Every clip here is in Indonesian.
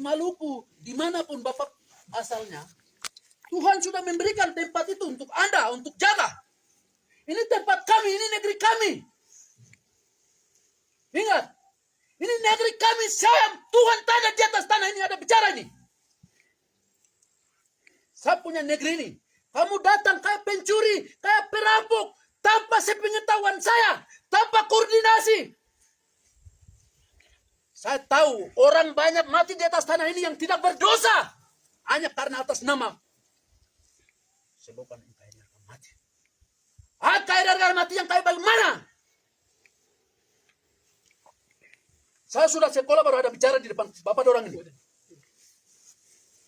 Maluku, dimanapun Bapak asalnya, Tuhan sudah memberikan tempat itu untuk Anda, untuk jaga. Ini tempat kami, ini negeri kami. Ingat, ini negeri kami, saya, Tuhan tanda di atas tanah ini ada bicara ini. Saya punya negeri ini. Kamu datang kayak pencuri, kayak perampok, tanpa sepengetahuan saya, tanpa koordinasi. Saya tahu orang banyak mati di atas tanah ini yang tidak berdosa. Hanya karena atas nama. Sebabkan engkau akan mati. Akan mati yang kayak bagaimana? Saya sudah sekolah baru ada bicara di depan Bapak orang ini.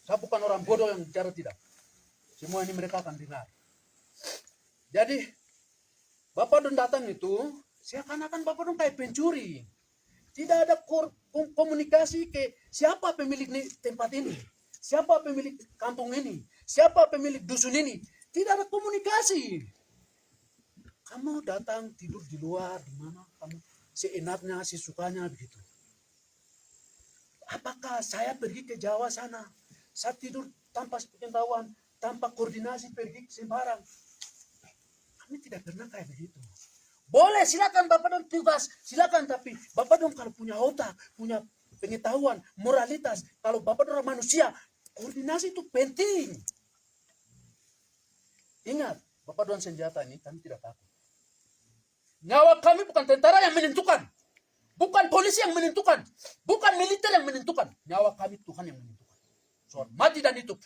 Saya bukan orang bodoh yang bicara tidak. Semua ini mereka akan dengar. Jadi, Bapak Don datang itu, seakan-akan Bapak Don kayak pencuri. Tidak ada komunikasi ke siapa pemilik tempat ini. Siapa pemilik kampung ini. Siapa pemilik dusun ini. Tidak ada komunikasi. Kamu datang tidur di luar, di mana kamu seenaknya, sesukanya begitu. Apakah saya pergi ke Jawa sana, saya tidur tanpa sepengetahuan, tanpa koordinasi pergi sembarang? Kami tidak pernah kayak begitu. Boleh, silakan Bapak Don tugas, silakan, tapi Bapak Don kalau punya otak, punya pengetahuan, moralitas, kalau Bapak Don manusia, koordinasi itu penting. Ingat, Bapak Don senjata ini kami tidak takut. Nyawa kami bukan tentara yang menentukan, bukan polisi yang menentukan, bukan militer yang menentukan. Nyawa kami Tuhan yang menentukan. Soal mati dan hidup.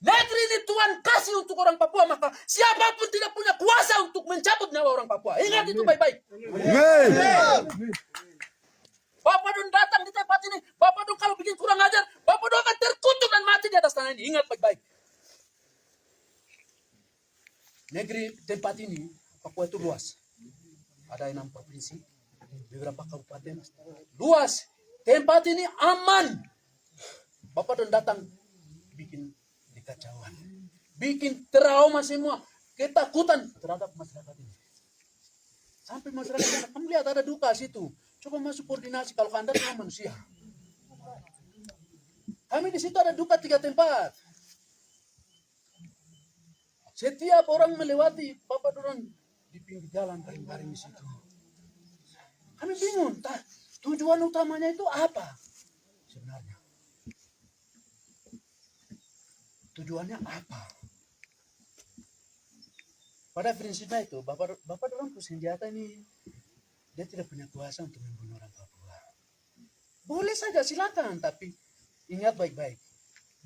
Negeri ini Tuhan kasih untuk orang Papua, maka siapapun tidak punya kuasa untuk mencabut nyawa orang Papua. Ingat itu baik-baik. Bapak Don datang di tempat ini, Bapak Don kalau bikin kurang ajar, Bapak Don akan terkutuk dan mati di atas tanah ini. Ingat baik-baik. Negeri tempat ini, Papua itu luas. Ada 6 provinsi, beberapa kabupaten. Luas. Tempat ini aman. Bapak Don datang bikin kekacauan, bikin trauma semua, ketakutan terhadap masyarakat ini. Sampai masyarakat, kamu lihat ada duka situ. Coba masuk koordinasi kalau Anda cuma manusia. Kami di situ ada duka 3 tempat. Setiap orang melewati Bapak Don di pinggir jalan paling-paling di situ. Kami bingung, tujuan utamanya itu apa sebenarnya? Tujuannya apa? Pada prinsipnya itu, Bapak Don senjata ini, dia tidak punya kuasa untuk membunuh orang Papua. Boleh saja, silakan, tapi ingat baik-baik.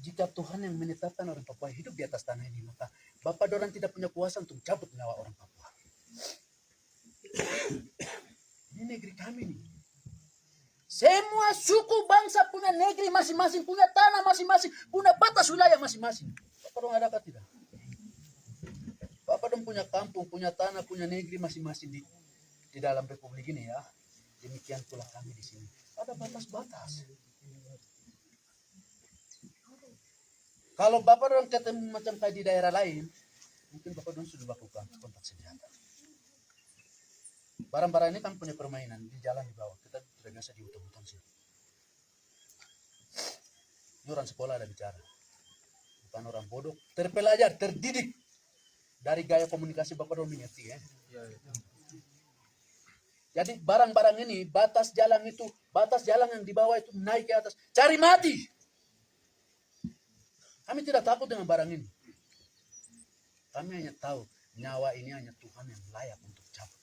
Jika Tuhan yang menetapkan orang Papua hidup di atas tanah ini, maka Bapak Don tidak punya kuasa untuk cabut nyawa orang Papua. Ini negeri kami nih. Semua suku bangsa punya negeri masing-masing, punya tanah masing-masing, punya batas wilayah masing-masing. Bapak Don adakah tidak? Bapak Don punya kampung, punya tanah, punya negeri masing-masing di dalam republik ini ya. Demikian pula kami di sini. Ada batas-batas. Kalau Bapak Don ketemu macam kayak di daerah lain, mungkin Bapak Don sudah lakukan kontak senjata. Barang-barang ini kan punya permainan di jalan di bawah. Kita tidak biasa di hutan-hutan sini. Ini orang sekolah ada bicara. Bukan orang bodoh. Terpelajar, terdidik. Dari gaya komunikasi Bapak Don mengerti ya. Jadi barang-barang ini, batas jalan itu, batas jalan yang di bawah itu naik ke atas. Cari mati. Kami tidak takut dengan barang ini. Kami hanya tahu nyawa ini hanya Tuhan yang layak untuk cabut.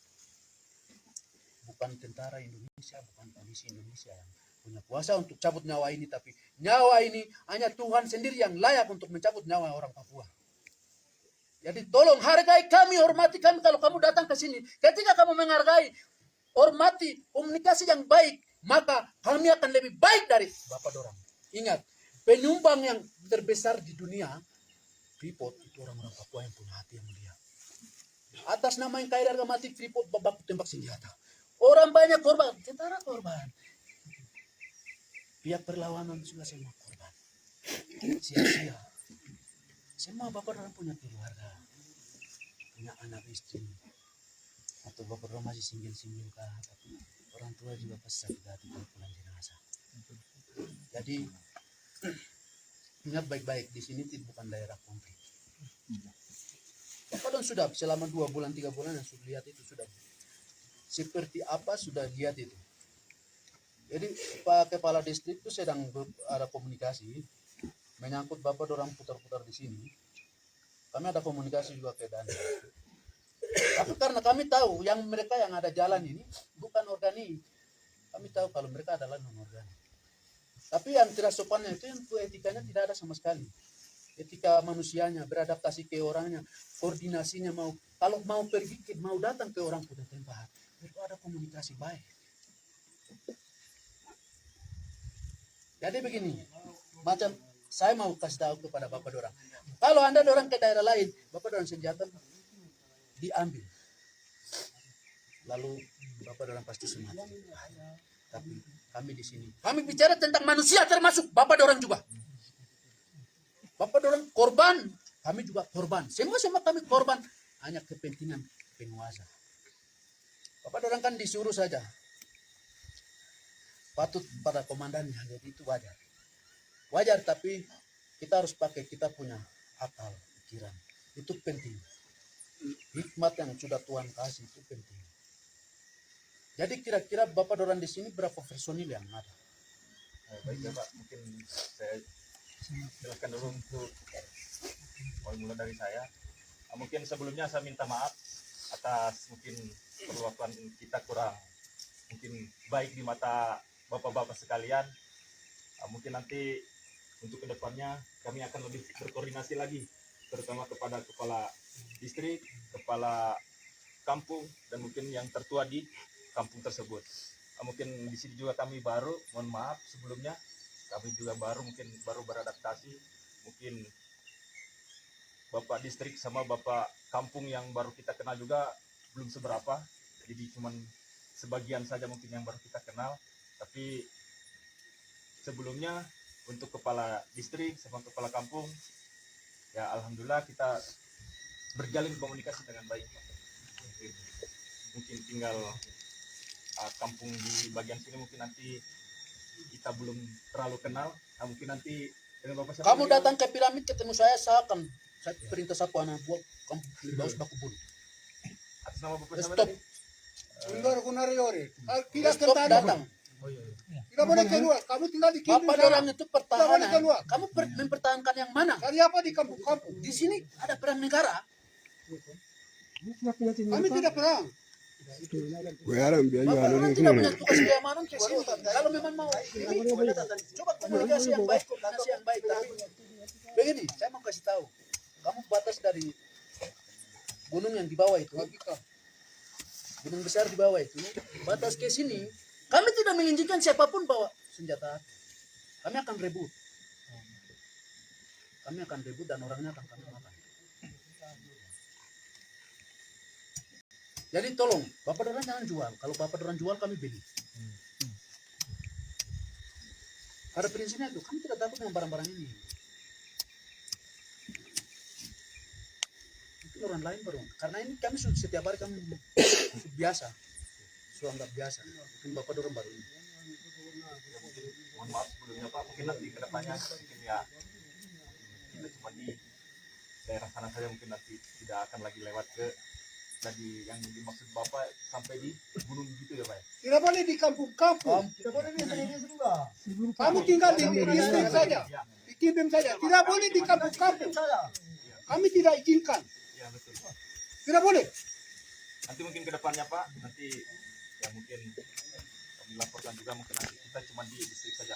Bukan tentara Indonesia, bukan polisi Indonesia yang punya kuasa untuk cabut nyawa ini, tapi nyawa ini hanya Tuhan sendiri yang layak untuk mencabut nyawa orang Papua. Jadi tolong hargai kami, hormati kami kalau kamu datang ke sini. Ketika kamu menghargai, hormati, komunikasi yang baik, maka kami akan lebih baik dari Bapak Dorang. Ingat, penyumbang yang terbesar di dunia, Freeport, itu orang-orang Papua yang punya hati yang mulia. Atas nama yang kaya harga mati, Freeport baku tembak senjata. Orang banyak korban, tentara korban. Pihak perlawanan juga semua korban. Sia-sia. Semua Bapak orang punya keluarga, punya anak istri. Atau Bapak orang masih singgil-singgil kah, tapi orang tua juga pasti sakit hati kalau pulang jenazah. Jadi ingat baik-baik, di sini bukan daerah konflik. Bapak Don sudah selama 2 bulan 3 bulan yang sudah lihat itu sudah seperti apa sudah lihat itu. Jadi Pak Kepala Distrik itu sedang ada komunikasi menyangkut Bapak orang putar-putar di sini. Kami ada komunikasi juga ke Dani. Tapi karena kami tahu yang mereka yang ada jalan ini bukan organik. Kami tahu kalau mereka adalah non organik. Tapi yang tidak sopannya itu etikanya tidak ada sama sekali. Etika manusianya, beradaptasi ke orangnya, koordinasinya kalau mau pergi, mau datang ke orang punya tempat, itu ada komunikasi baik. Jadi begini, macam saya mau kasih tahu kepada Bapak Dorang. Kalau Anda dorang ke daerah lain, Bapak dorang senjata diambil. Lalu Bapak dorang pasti semati. Tapi kami di sini, kami bicara tentang manusia termasuk Bapak dorang juga. Bapak dorang korban, kami juga korban. Semua kami korban, hanya kepentingan penguasa. Bapak dorang kan disuruh saja. Patut pada komandannya, jadi itu wajar. Wajar, tapi kita harus pakai kita punya akal, pikiran. Itu penting. Hikmat yang sudah Tuhan kasih itu penting. Jadi kira-kira Bapak dorang di sini berapa personil yang ada? Baik ya Pak, mungkin saya silakan dulu untuk mulai dari saya. Mungkin sebelumnya saya minta maaf atas mungkin perlakuan kita kurang mungkin baik di mata bapak-bapak sekalian. Mungkin nanti untuk kedepannya kami akan lebih berkoordinasi lagi, terutama kepada kepala distrik, kepala kampung, dan mungkin yang tertua di kampung tersebut. Mungkin di sini juga kami baru, mohon maaf sebelumnya, kami juga mungkin baru beradaptasi. Mungkin bapak distrik sama bapak kampung yang baru kita kenal juga belum seberapa, jadi cuman sebagian saja mungkin yang baru kita kenal. Tapi sebelumnya untuk kepala distrik sama kepala kampung, ya alhamdulillah kita berjalin komunikasi dengan baik. Mungkin tinggal kampung di bagian sini mungkin nanti kita belum terlalu kenal. Nah, mungkin nanti dengan Bapak siapa? Kamu datang ke piramid ketemu saya akan perintah sapu anak buat kamu baus baku bulu. Atas nama Bapak siapa Stop. tadi? Undor Gunariore. Tidak Stop tertarik. datang. Tidak boleh keluar. Kamu tinggal di Kindu. Bapak dorang itu pertahanan. keluar. Kamu mempertahankan yang mana? Cari apa di kampung-kampung? Di sini ada perang negara. Kami tidak perang. Bapak dorang tidak punya tugas keamanan ke sini. Kalau memang mau ini, coba komunikasi yang baik, koordinasi yang baik. Tapi begini, saya mau kasih tahu. Kamu batas dari gunung yang di bawah itu, gunung besar di bawah itu, batas ke sini. Kami tidak menginginkan siapapun bawa senjata. Kami akan rebut. Kami akan rebut dan orangnya akan kami makan. Jadi tolong, Bapak dorang jangan jual. Kalau Bapak dorang jual, kami beli. Pada prinsipnya itu, kami tidak takut dengan barang-barang ini. Itu orang lain baru. Karena ini kami setiap hari kami biasa. Sudah anggap biasa. Mungkin Bapak dorang baru ini. Ya, mungkin mohon maaf sebelumnya Pak, mungkin nanti kedepannya mungkin ya kita cuma di daerah sana saja, mungkin nanti tidak akan lagi lewat ke tadi yang dimaksud Bapak sampai di gunung gitu ya Pak. Tidak boleh di kampung-kampung. Tidak boleh di Kamu tinggal di distrik saja. Ya, Di Kindu saja. Tidak boleh di kampung-kampung. Kami tidak izinkan. ya betul. Tidak boleh. Nanti mungkin kedepannya Pak, nanti ya mungkin kami laporkan juga, mungkin nanti kita cuma di distrik saja.